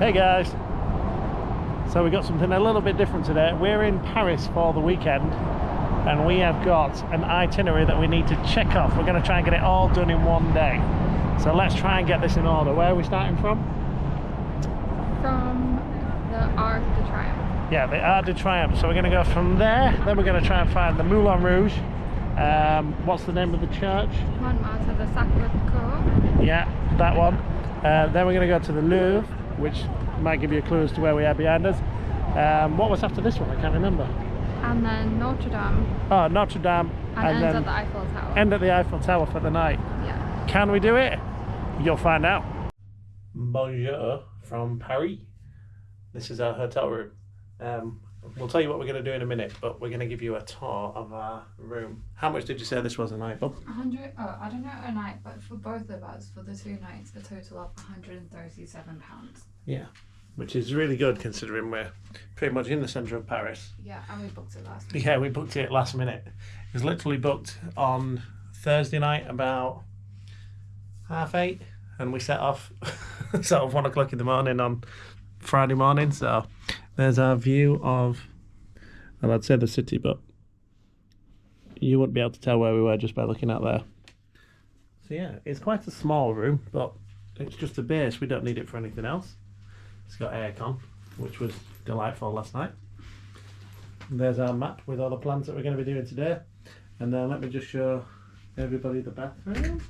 Hey guys, so we got something a little bit different today. We're in Paris for the weekend and we have got an itinerary that we need to check off. We're going to try and get it all done in one day. So let's try and get this in order. Where are we starting from? From the Arc de Triomphe. Yeah, the Arc de Triomphe. So we're going to go from there, then we're going to try and find the Moulin Rogue. What's the name of the church? Montmartre, the Sacre-Cœur. Yeah, that one. Then we're going to go to the Louvre, which might give you a clue as to where we are behind us. What was after this one? I can't remember. And then Notre Dame. Oh, Notre Dame. And end at the Eiffel Tower. End at the Eiffel Tower for the night. Yeah. Can we do it? You'll find out. Bonjour from Paris. This is our hotel room. We'll tell you what we're going to do in a minute, but we're going to give you a tour of our room. How much did you say this was a night, Bob? 100. Oh, I don't know a night, but for both of us, for the 2 nights, a total of £137. Yeah, which is really good considering we're pretty much in the centre of Paris. Yeah, and we booked it last minute. Yeah, we booked it last minute. It was literally booked on Thursday night about 8:30, and we set off sort of 1 o'clock in the morning on Friday morning. So there's our view of, well, I'd say the city, but you wouldn't be able to tell where we were just by looking out there. So yeah, it's quite a small room, but it's just a base. We don't need it for anything else. It's got aircon, which was delightful last night. And there's our map with all the plans that we're going to be doing today. And then let me just show everybody the bathroom.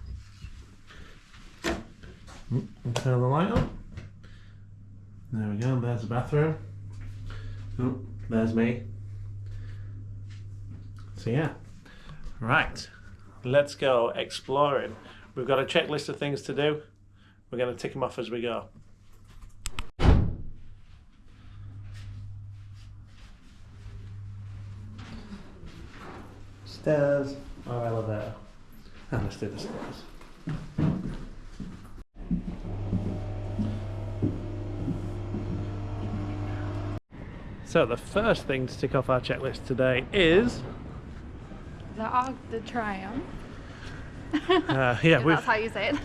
And turn the light on. There we go, there's the bathroom. Oh, there's me. So yeah, right, let's go exploring. We've got a checklist of things to do. We're going to tick them off as we go. Stairs or elevator? And let's do the stairs. So the first thing to tick off our checklist today is The Arc de Triomphe. yeah, that's how you say it.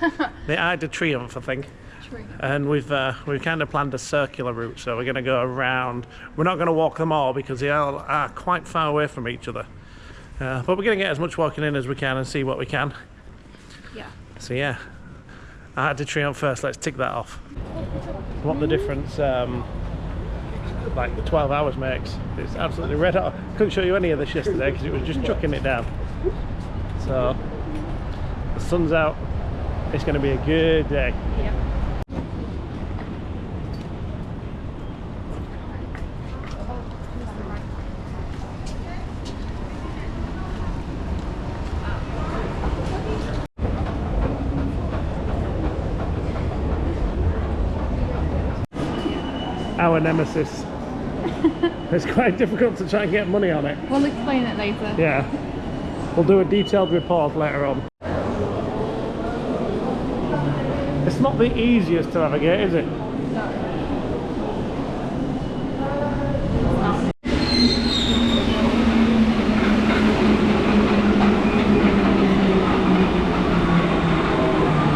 The Arc de Triomphe, I think. Triomphe. And we've kind of planned a circular route, so we're going to go around. We're not going to walk them all because they all are quite far away from each other. But we're going to get as much walking in as we can and see what we can. Yeah. So yeah, Arc de Triomphe first. Let's tick that off. What the difference like the 12 hours makes. It's absolutely red hot. Couldn't show you any of this yesterday because it was just chucking it down. So the sun's out. It's going to be a good day. Yep. Our nemesis. It's quite difficult to try and get money on it. We'll explain it later. Yeah. We'll do a detailed report later on. It's not the easiest to navigate, is it? No.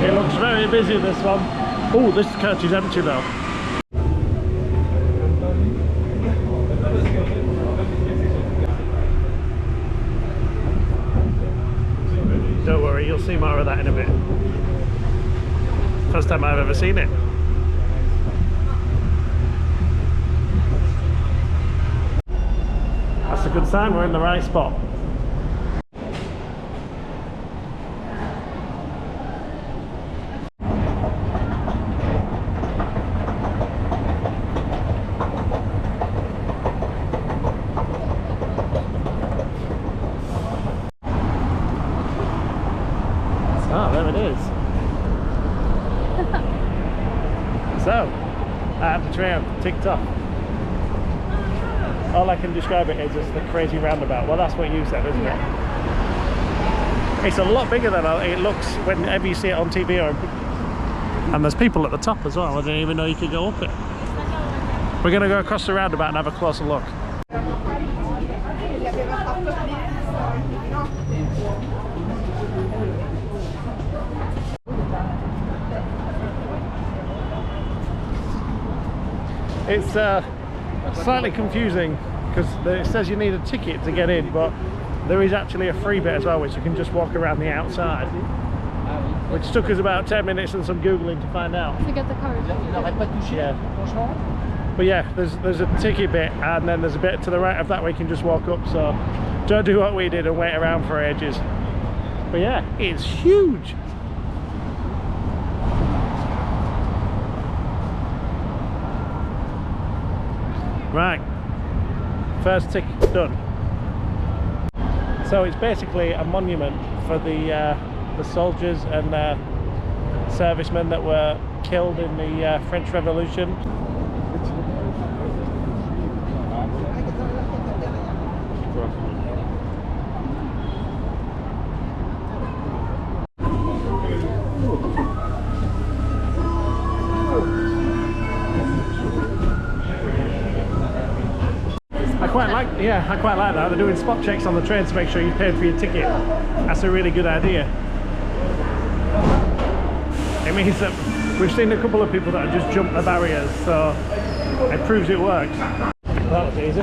It looks very busy, this one. Oh, this coach is empty though. Don't worry, you'll see more of that in a bit. First time I've ever seen it. That's a good sign, we're in the right spot. Ah, there it is. So, Arc de Triomphe ticked off. All I can describe it as the crazy roundabout. Well, that's what you said, isn't it? It's a lot bigger than it looks whenever you see it on TV. And there's people at the top as well. I didn't even know you could go up it. We're going to go across the roundabout and have a closer look. It's slightly confusing because it says you need a ticket to get in, but there is actually a free bit as well, which you can just walk around the outside, which took us about 10 minutes and some googling to find out. Forget the code. Yeah. But yeah, there's a ticket bit, and then there's a bit to the right of that where you can just walk up, so don't do what we did and wait around for ages. But yeah, it's huge. Right, first ticket done. So it's basically a monument for the soldiers and servicemen that were killed in the French Revolution. I quite like that. They're doing spot checks on the train to make sure you paid for your ticket. That's a really good idea. It means that we've seen a couple of people that have just jumped the barriers, so it proves it works. That was easy.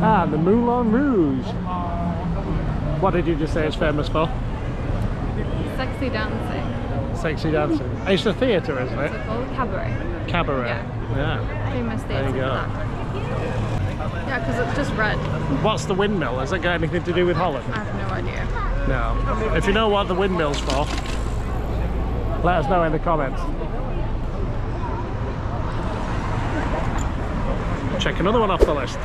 Ah, the Moulin Rouge. What did you just say it's famous for? Sexy dancing. Sexy dancing. It's a theatre, isn't it? What's it called? Cabaret. Cabaret. Yeah. Famous theatre. There you go. Yeah, because it's just red. What's the windmill? Has it got anything to do with Holland? I have no idea. No. If you know what the windmill's for, let us know in the comments. Check another one off the list.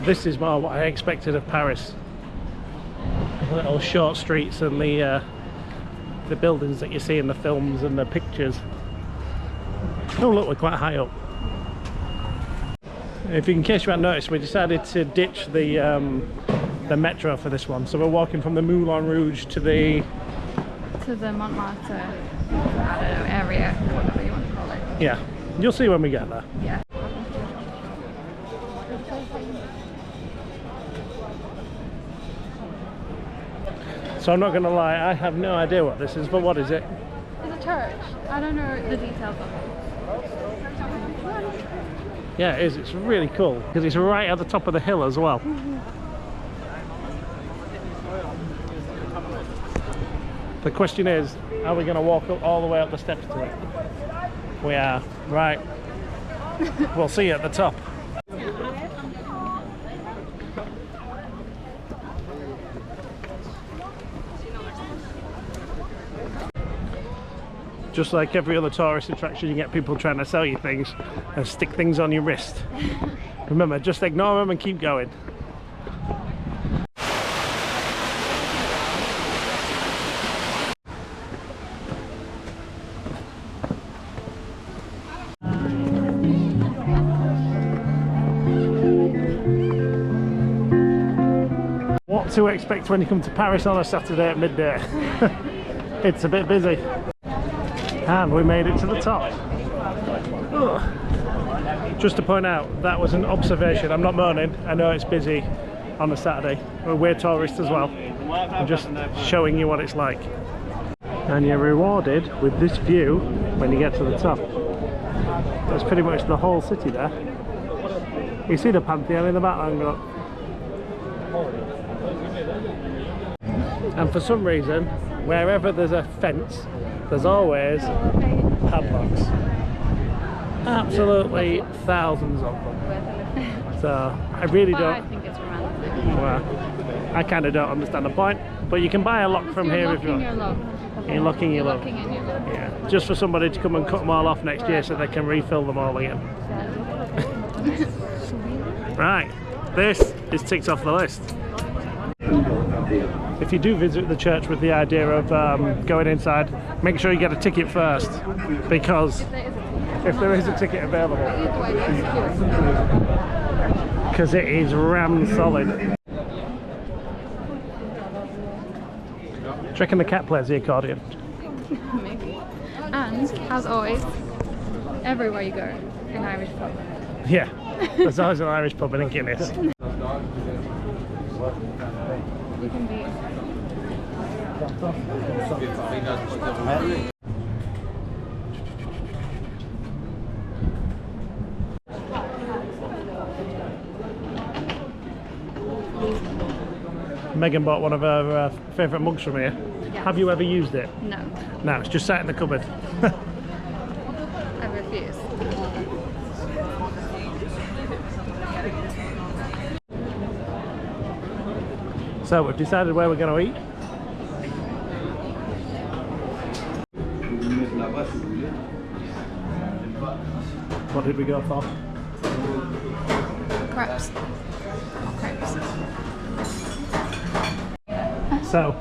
This is more what I expected of Paris. The little short streets and the buildings that you see in the films and the pictures. Oh look, we're quite high up. In case you hadn't noticed, we decided to ditch the metro for this one, so we're walking from the Moulin Rouge to the Montmartre, I don't know, area, whatever you want to call it. Yeah, you'll see when we get there. Yeah. So I'm not going to lie, I have no idea what this is, but what is it? It's a church. I don't know the details of it. Yeah, it is. It's really cool because it's right at the top of the hill as well. The question is, are we going to walk up all the way up the steps to it? We are. Right. We'll see you at the top. Just like every other tourist attraction, you get people trying to sell you things and stick things on your wrist. Remember, just ignore them and keep going. What to expect when you come to Paris on a Saturday at midday. It's a bit busy. And we made it to the top. Ugh. Just to point out, that was an observation. I'm not moaning. I know it's busy on a Saturday. We're tourists as well. I'm just showing you what it's like. And you're rewarded with this view when you get to the top. That's pretty much the whole city there. You see the Pantheon in the background, look. And for some reason, wherever there's a fence, there's always padlocks. Absolutely thousands of them. So I really don't. I think it's romantic. Well, I kind of don't understand the point. But you can buy a lock from here if you want. Your lock of You're looking, you look. Looking and you look. Yeah, just for somebody to come and cut them all off next year so they can refill them all again. Right, this is ticked off the list. If you do visit the church with the idea of going inside, make sure you get a ticket first, because if there is a ticket available, because it is rammed solid. Do you reckon the cat plays the accordion? Maybe. And, as always, everywhere you go, an Irish pub. Yeah, there's always an Irish pub in Guinness. You can be. Megan bought one of her favourite mugs from here. Yes. Have you ever used it? No, No, it's just sat in the cupboard. I refuse. So we've decided where we're going to eat. What did we go for? Crepes. Oh, crepes. So,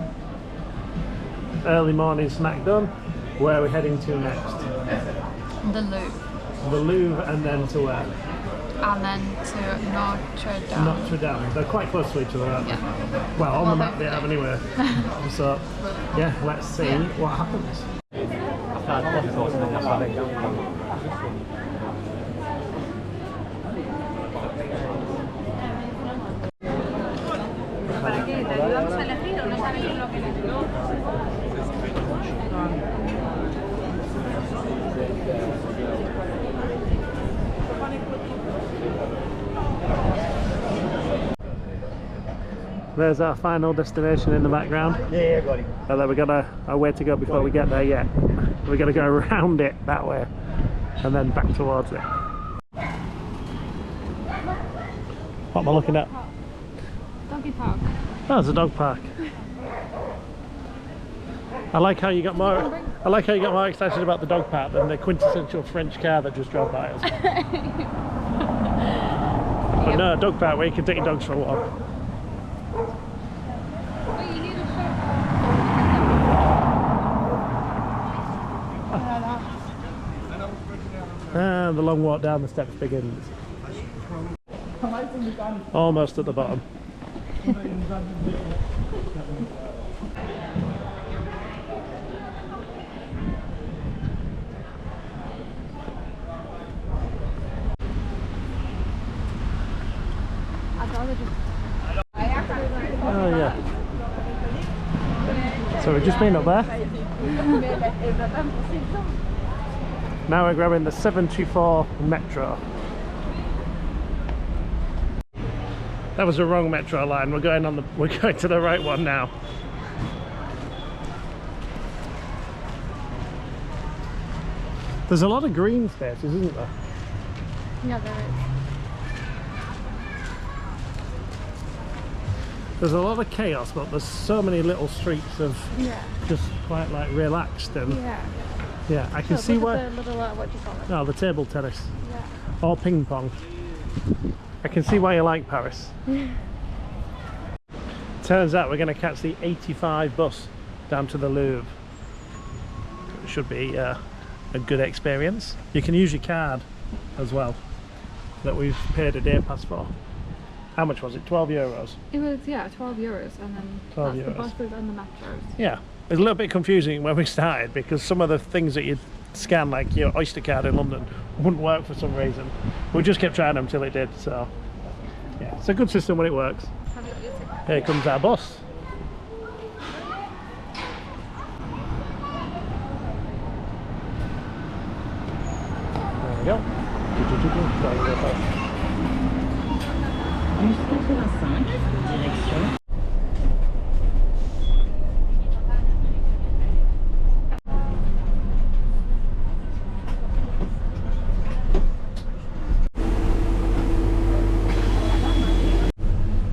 early morning snack done. Where are we heading to next? The Louvre. The Louvre, and then to where? And then to Notre Dame. Notre Dame. They're quite close to each other, aren't they? Yeah. Well, on the map they have anyway. So, yeah, let's see what happens. There's our final destination in the background. Yeah, got it. And then we've got a way to go before we get there yet. We're going to go around it that way and then back towards it. What am I looking at? Doggy park. Oh, it's a dog park. I like how you got more excited about the dog park than the quintessential French car that just drove by us. But no, a dog park where you can take your dogs for a walk. And the long walk down the steps begins. Almost at the bottom. Oh yeah. So we've just been up there. Now we're grabbing the 724 metro. That was the wrong metro line. We're going to the right one now. There's a lot of green spaces, isn't there? Yeah, there is. There's a lot of chaos, but there's so many little streets of just quite like relaxed and yeah, I can see why. The little, what do you call it? No, the table tennis. Yeah. Or ping pong. I can see why you like Paris. Turns out we're going to catch the 85 bus down to the Louvre. It should be a good experience. You can use your card as well that we've paid a day pass for. How much was it? 12 euros? It was, 12 euros, and then 12 that's euros. the buses and the metros. Yeah. It was a little bit confusing when we started because some of the things that you'd scan, like your Oyster card in London, wouldn't work for some reason. We just kept trying them until it did, so yeah, it's a good system when it works. Here comes our bus. There we go.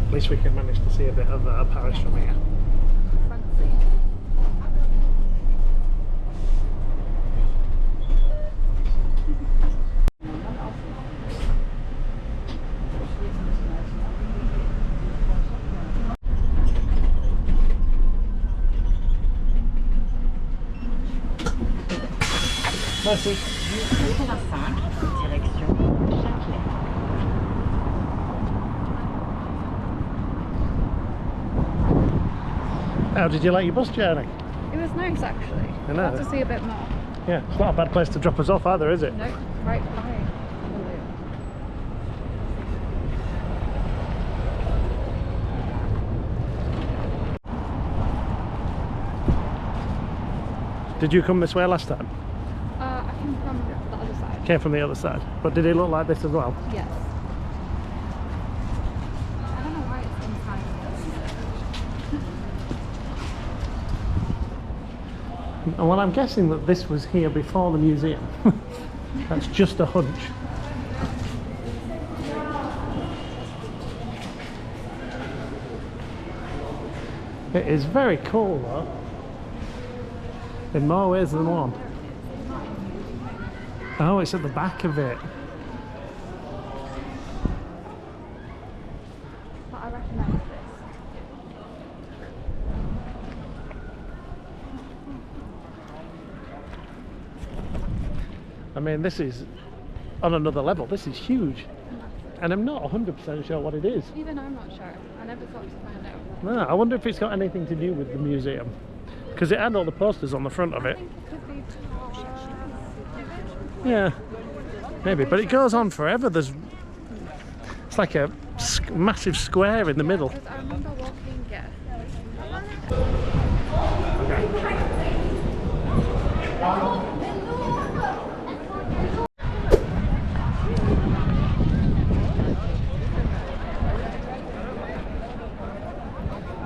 At least we can manage to see a bit of Paris from here. Merci. How did you like your bus journey? It was nice actually. I know. Got to see a bit more. Yeah, it's not a bad place to drop us off either, is it? No, right by. Did you come this way last time? I came from the other side. Came from the other side. But did it look like this as well? Yes. I don't know why it's inside. Well, I'm guessing that this was here before the museum. That's just a hunch. It is very cool though, in more ways than one. Oh, it's at the back of it. But I recognise this. I mean, this is on another level. This is huge. And I'm not 100% sure what it is. Even I'm not sure. I never thought to find out. No, I wonder if it's got anything to do with the museum. Because it had all the posters on the front of I it. think it could be Yeah, maybe. But it goes on forever. It's like a massive square in the middle. because I remember walking, yeah.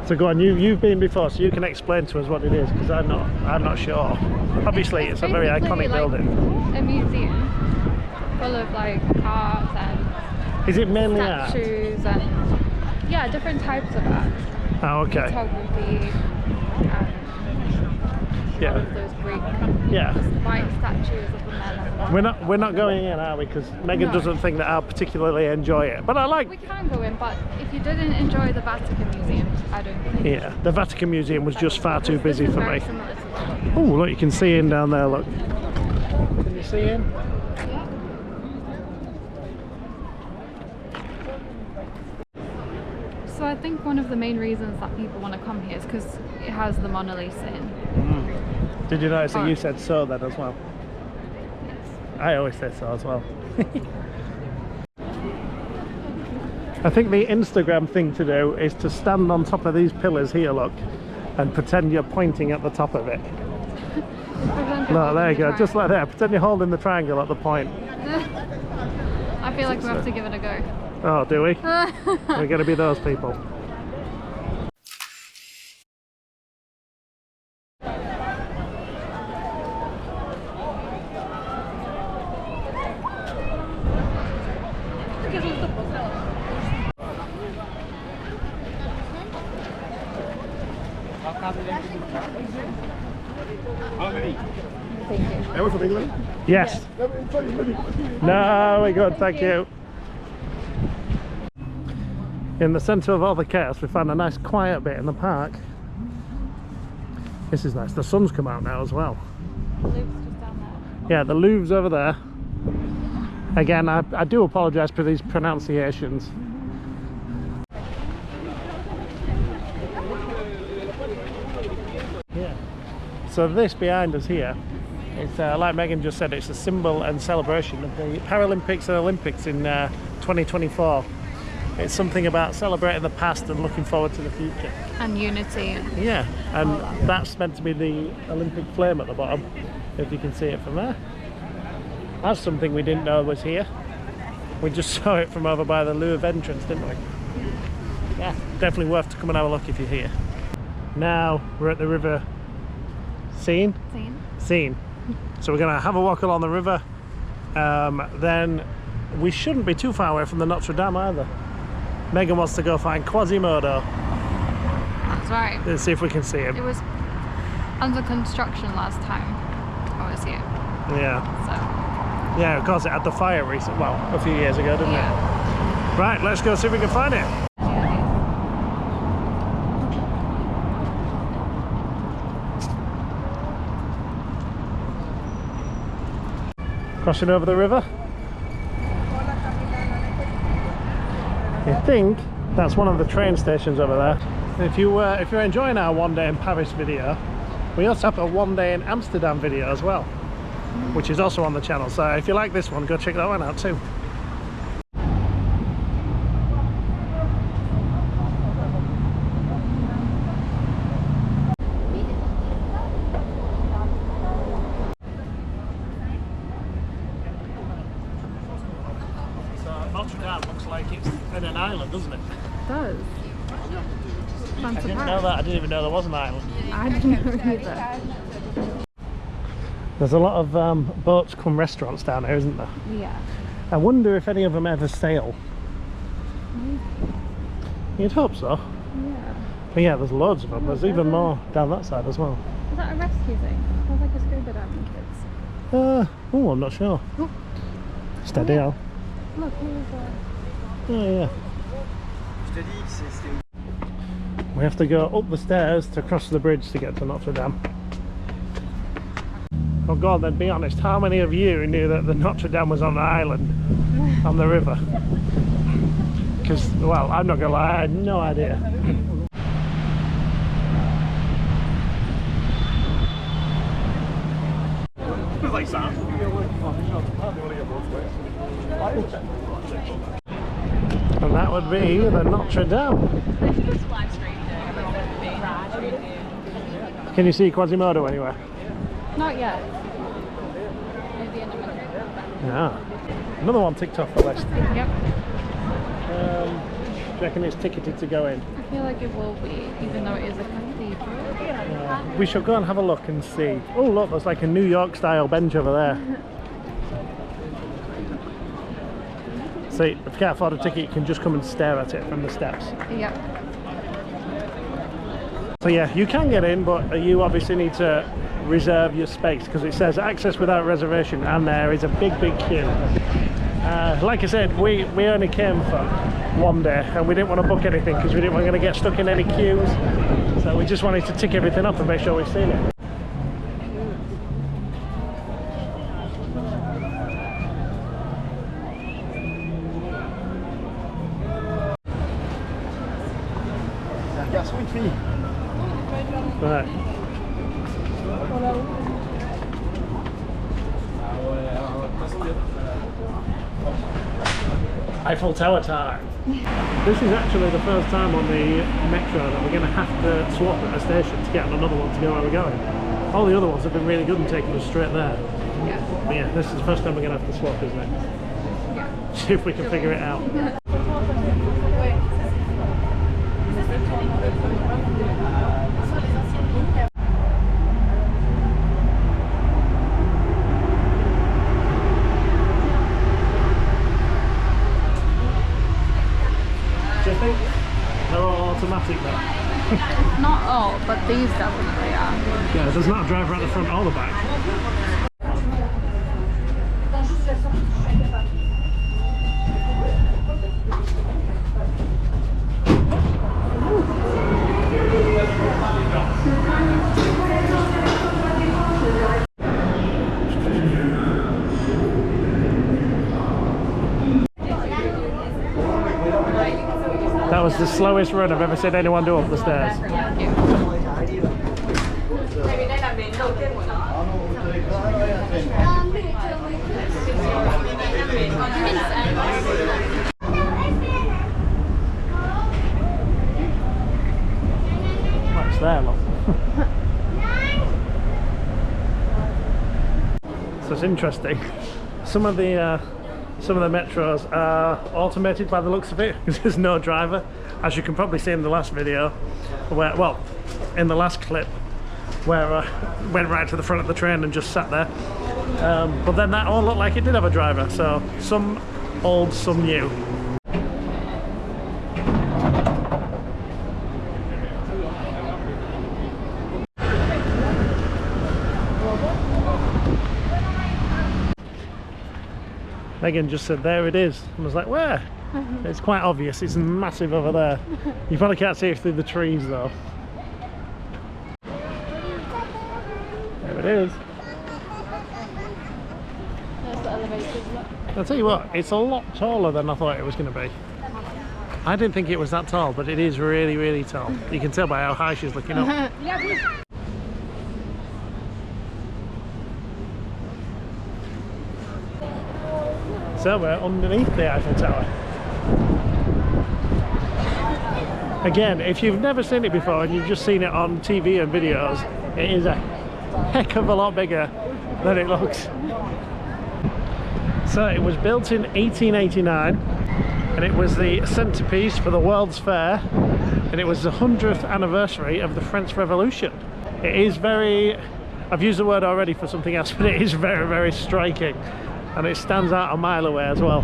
So go on, you've been before, so you can explain to us what it is, because I'm not sure. Obviously, it's a very basically iconic like building. A museum full of like art and Is it mainly art? statues and yeah, different types of art. Oh, okay. Photography. All Yeah. of those Greek kind Yeah. of white statues of the men. We're not going in, are we? Because Megan No. doesn't think that I'll particularly enjoy it. But I like. We can go in, but if you didn't enjoy the Vatican Museum, I don't think. Yeah, the Vatican Museum was just far too busy This is for very me. similar to that. Oh, look, you can see in down there. Look. Can you see in? So I think one of the main reasons that people want to come here is because it has the Mona Lisa in. Did you notice that Oh. you said so then as well? I always say so as well. I think the Instagram thing to do is to stand on top of these pillars here, look, and pretend you're pointing at the top of it. No, there you go, just like that. Pretend you're holding the triangle at the point. I feel like we have to give it a go. Oh, do we? We're going to be those people. Yes. No, we're good, thank you. In the centre of all the chaos, we found a nice quiet bit in the park. This is nice. The sun's come out now as well. The Louvre's just down there. Yeah, the Louvre's over there. Again, I do apologise for these pronunciations. Yeah. So this behind us here, it's like Megan just said, it's a symbol and celebration of the Paralympics and Olympics in 2024. It's something about celebrating the past and looking forward to the future. And unity. Yeah, and that's meant to be the Olympic flame at the bottom, if you can see it from there. That's something we didn't know was here. We just saw it from over by the Louvre entrance, didn't we? Yeah, definitely worth to come and have a look if you're here. Now we're at the river Seine. So we're going to have a walk along the river. Then we shouldn't be too far away from the Notre Dame either. Megan wants to go find Quasimodo. That's right. Let's see if we can see him. It was under construction last time I was here. Yeah. So Yeah, of course it had the fire a few years ago, didn't it? Right, let's go see if we can find it. Crossing over the river. I think that's one of the train stations over there. If you're enjoying our one day in Paris video, we also have a one day in Amsterdam video as well, which is also on the channel. So if you like this one, go check that one out too. Notre Dame looks like it's in an island, doesn't it? It does. I didn't know that. I didn't even know there was an island. I didn't know either. There's a lot of boats cum restaurants down here, isn't there? Yeah. I wonder if any of them ever sail. Maybe. You'd hope so. Yeah. But yeah, there's loads of them. There's even more down that side as well. Is that a rescue thing? Sounds like a scuba diving kids. Oh, I'm not sure. Oh. Steady, yeah. Al. Look, here's Oh yeah. We have to go up the stairs to cross the bridge to get to Notre Dame. Oh god, then be honest, how many of you knew that the Notre Dame was on an island on the river? Because, well, I'm not gonna lie, I had no idea. And that would be the Notre Dame. Can you see Quasimodo anywhere? Not yet. Maybe in a minute. Yeah. Another one ticked off the list. Yep. Do you reckon it's ticketed to go in? I feel like it will be, even though it is a cathedral. We should go and have a look and see. Oh look, there's like a New York style bench over there. See, if you can't afford a ticket, you can just come and stare at it from the steps. Yep. So yeah, you can get in, but you obviously need to reserve your space because it says access without reservation, and there is a big queue. Like I said, we only came for one day and we didn't want to book anything because we didn't want to get stuck in any queues. So we just wanted to tick everything up and make sure we've seen it. Right. Eiffel Tower time. This is actually the first time on the metro that we're going to have to swap at a station to get on another one to go where we're going. All the other ones have been really good and taking us straight there. Yeah. But yeah, this is the first time we're going to have to swap, isn't it? Yeah. See if we can figure it out. Do you think they're all automatic though? Not all, but these definitely are. Yeah, there's not a driver at the front or the back. That was the slowest run I've ever seen anyone do up the stairs. What's there, look? So it's interesting. Some of the metros are automated by the looks of it because there's no driver, as you can probably see in the last video, where, well, in the last clip, where I went right to the front of the train and just sat there. But then that all looked like it did have a driver, so some old, some new. Megan just said, there it is. And I was like, where? It's quite obvious, it's massive over there. You probably can't see it through the trees though. There it is. There's the I'll tell you what, it's a lot taller than I thought it was going to be. I didn't think it was that tall, but it is really, really tall. You can tell by how high she's looking up. So we're underneath the Eiffel Tower. Again, if you've never seen it before and you've just seen it on TV and videos, it is a heck of a lot bigger than it looks. So it was built in 1889 and it was the centerpiece for the World's Fair, and it was the 100th anniversary of the French Revolution. It is very, I've used the word already for something else, but it is very, very striking, and it stands out a mile away as well.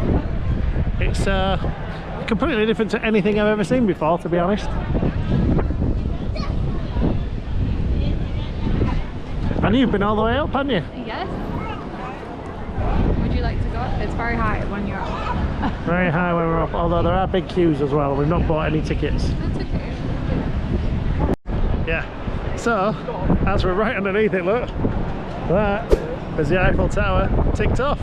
It's completely different to anything I've ever seen before, to be honest. And you've been all the way up, haven't you? Yes. Would you like to go up? It's very high when you're up. Very high when we're up, although there are big queues as well. We've not bought any tickets. That's okay. Yeah. So, as we're right underneath it, look, that is the Eiffel Tower ticked off.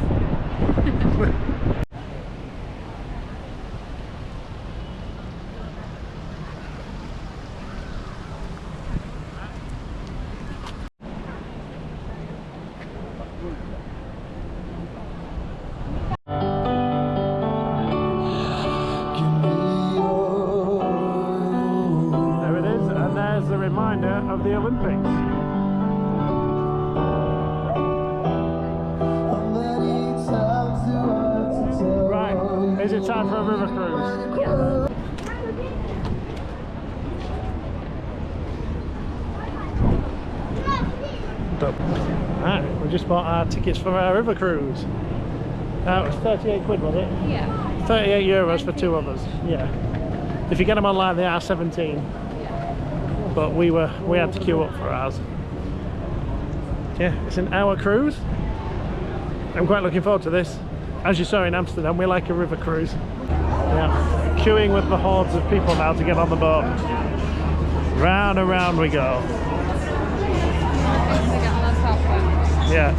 Of the Olympics. Right, is it time for a river cruise? Yeah. Right, we just bought our tickets for our river cruise. It was 38 quid, was it? Yeah. 38 euros for two of us, yeah. If you get them online, they are 17. But we had to queue up for ours. Yeah, it's an hour cruise. I'm quite looking forward to this. As you saw in Amsterdam, we like a river cruise. Yeah, queuing with the hordes of people now to get on the boat. Round and round we go. Yeah.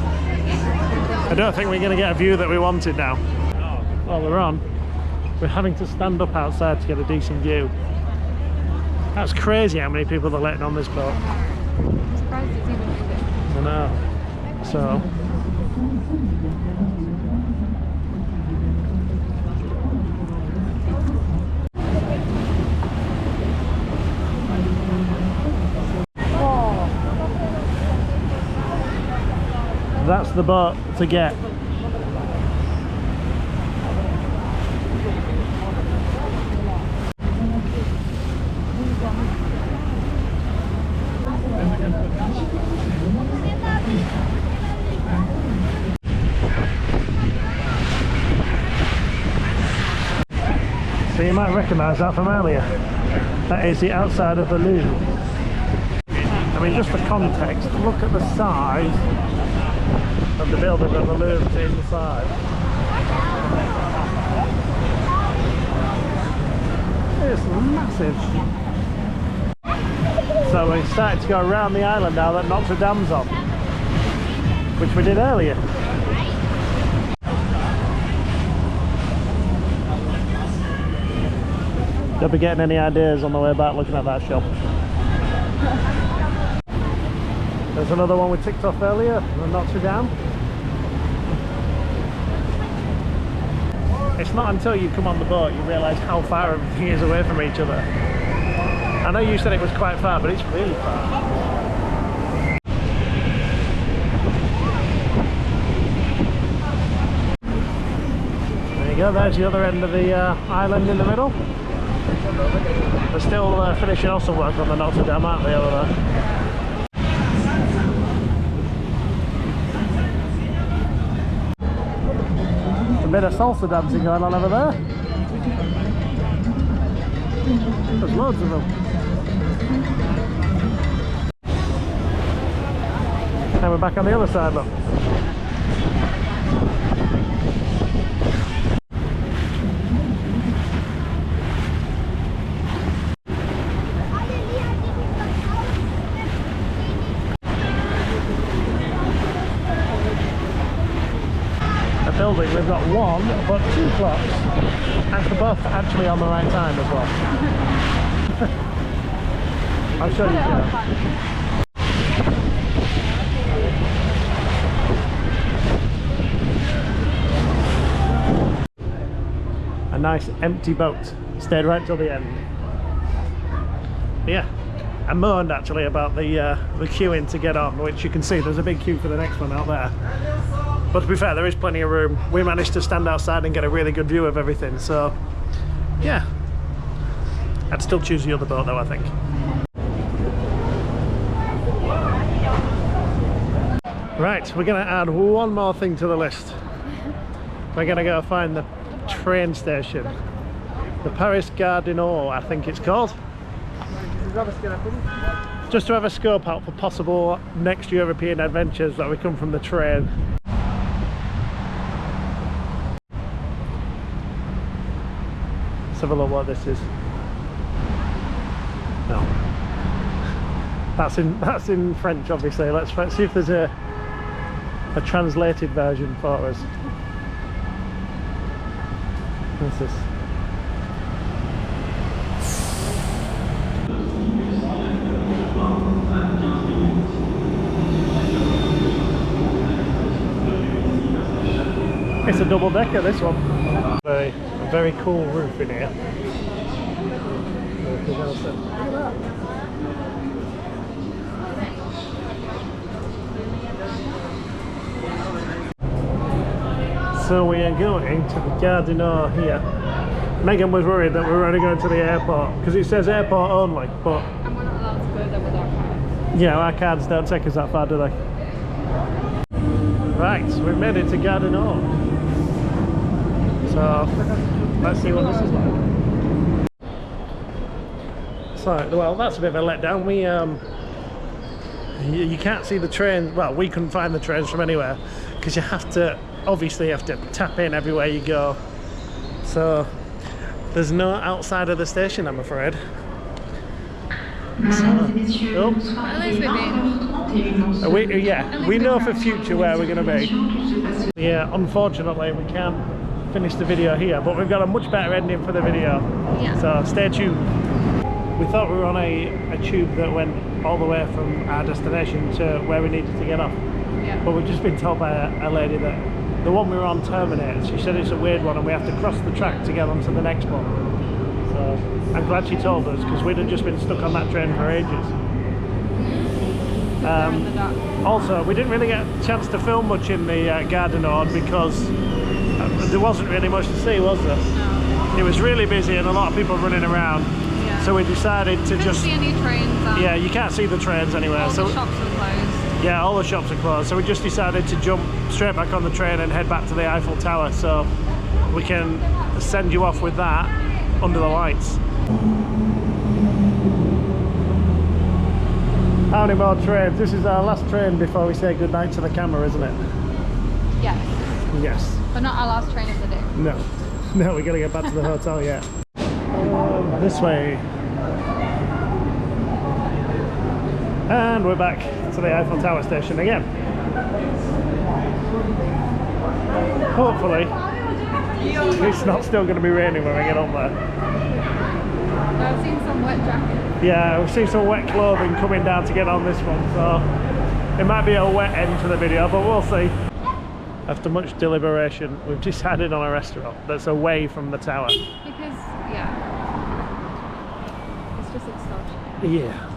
I don't think we're going to get a view that we wanted now. While we're on, we're having to stand up outside to get a decent view. That's crazy how many people they're letting on this boat. I'm surprised it's even moving. I know. So. That's the boat to get. So you might recognise that from earlier. That is the outside of the Louvre. I mean, just for context, look at the size of the building that the Louvre's inside. It's massive. So we're starting to go around the island now that Notre Dame's on, which we did earlier. Don't be getting any ideas on the way back looking at that shop. There's another one we ticked off earlier, the Notre Dame. It's not until you come on the boat you realise how far everything is away from each other. I know you said it was quite far, but it's really far. There you go, there's the other end of the island in the middle. They're still finishing off some work on the Notre Dame, aren't they, over there? A bit of salsa dancing going on over there. There's loads of them. And we're back on the other side, look. building, we've got one, but two clocks, and they're both actually on the right time as well. I'll show you. A nice empty boat, stayed right till the end. Yeah, I moaned actually about the queuing to get on, which you can see there's a big queue for the next one out there. But to be fair, there is plenty of room. We managed to stand outside and get a really good view of everything, so yeah. I'd still choose the other boat though, I think. Right, we're going to add one more thing to the list. We're going to go find the train station. The Paris Gare du Nord, I think it's called. Just to have a scope out for possible next European adventures that we come from the train. Let's have a look what this is. No. That's in French, obviously. Let's see if there's a translated version for us. What's this? It's a double decker, this one. A very cool roof in here. Look at that. So we are going to the Gare du Nord here. Megan was worried that we were only going to the airport because it says airport only, but And we're not allowed to go there with our cards. yeah, our cards don't take us that far, do they? Right, we've made it to Gare du Nord. So let's see what this is like. So, well, that's a bit of a letdown. We you can't see the train. Well, we couldn't find the trains from anywhere because you have to tap in everywhere you go. So there's no outside of the station, I'm afraid. We know for future where we're going to be. Yeah, unfortunately we can't finish the video here, but we've got a much better ending for the video. Yeah. So stay tuned. We thought we were on a tube that went all the way from our destination to where we needed to get off. Yeah. But we've just been told by a lady that the one we were on terminates. She said it's a weird one and we have to cross the track to get onto the next one. So I'm glad she told us because we'd have just been stuck on that train for ages. Also, we didn't really get a chance to film much in the Gare du Nord because there wasn't really much to see, was there? No. It was really busy and a lot of people running around. Yeah. So we decided to just... see any trains. Yeah, you can't see the trains anywhere. All So the shops are closed. yeah, all the shops are closed. So we just decided to jump straight back on the train and head back to the Eiffel Tower so we can send you off with that under the lights. How many more trains? This is our last train before we say goodnight to the camera, isn't it? Yes. Yes. But not our last train of the day. No. No, we're going to get back to the hotel yet. This way. And we're back to the Eiffel Tower station again. Hopefully, it's not still going to be raining when we get up there. I've seen some wet jackets. Yeah, we've seen some wet clothing coming down to get on this one, so it might be a wet end to the video, but we'll see. After much deliberation, we've decided on a restaurant that's away from the tower. Because, yeah, it's just extortionate. Yeah.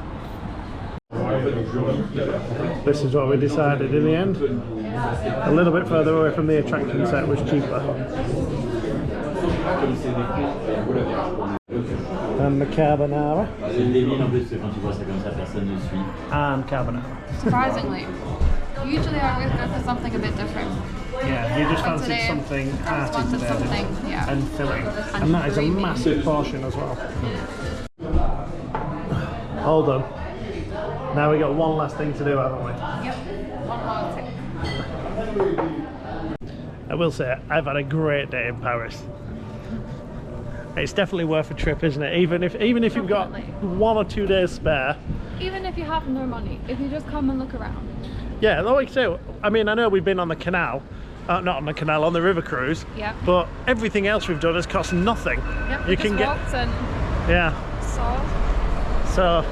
This is what we decided in the end. A little bit further away from the attraction set was cheaper. And the carbonara. And carbonara. Surprisingly. Usually I always go for something a bit different. Yeah, you just fancied today, something I just hearty wanted today, something, yeah. and filling. And that is a creamy. massive portion as well. Hold on. Now we got one last thing to do, haven't we? Yep. One more tick. I will say, I've had a great day in Paris. It's definitely worth a trip, isn't it? Even if you've got Definitely. 1 or 2 days spare. Even if you have no money, if you just come and look around. Yeah, like I say, I mean, I know we've been on the canal, not on the canal, on the river cruise. Yeah. But everything else we've done has cost nothing. Yep, You can get. And Yeah. saw. So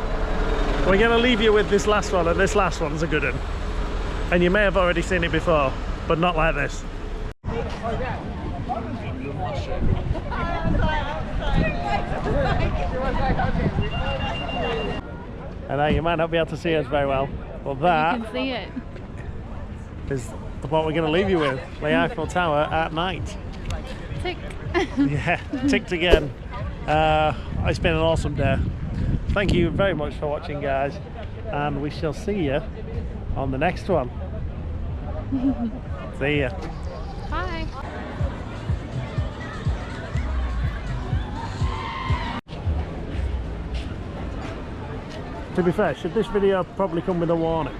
we're gonna leave you with this last one, and this last one's a good one. And you may have already seen it before, but not like this. I know you might not be able to see us very well, but that You can see it. is what we're going to leave you with. The Eiffel Tower at night. Tick. Yeah, ticked again. It's been an awesome day. Thank you very much for watching, guys, and we shall see you on the next one. See ya. Bye. To be fair, should this video probably come with a warning?